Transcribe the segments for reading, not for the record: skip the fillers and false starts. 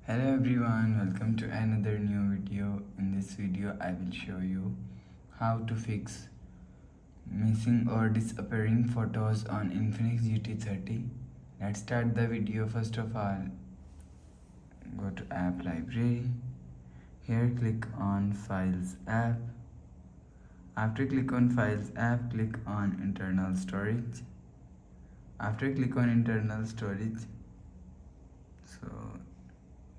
Hello everyone, welcome to another new video. In this video I will show you how to fix missing or disappearing photos on Infinix GT30. Let's start the video. First of all, go to app library. Here click on files app. After click on files app, click on internal storage. After click on internal storage,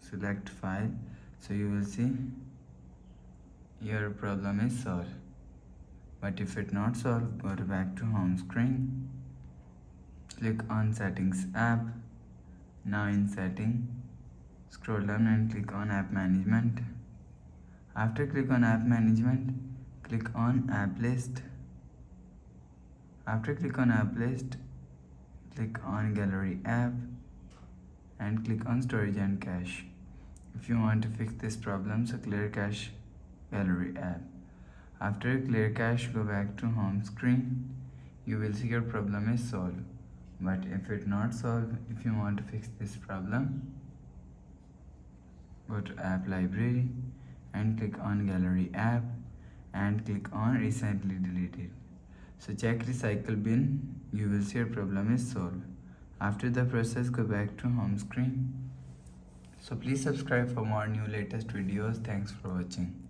select file, so you will see your problem is solved. But if it not solved, go back to home screen, click on settings app. Now in setting, scroll down and click on app management. After click on app management, click on app list. After click on app list, click on gallery app and click on storage and cache. If you want to fix this problem, so clear cache gallery app. After clear cache, go back to home screen. You will see your problem is solved. But if it not solved, if you want to fix this problem, go to app library and click on gallery app and click on recently deleted. So check recycle bin, you will see your problem is solved. After the process, go back to home screen. So please subscribe for more new latest videos. Thanks for watching.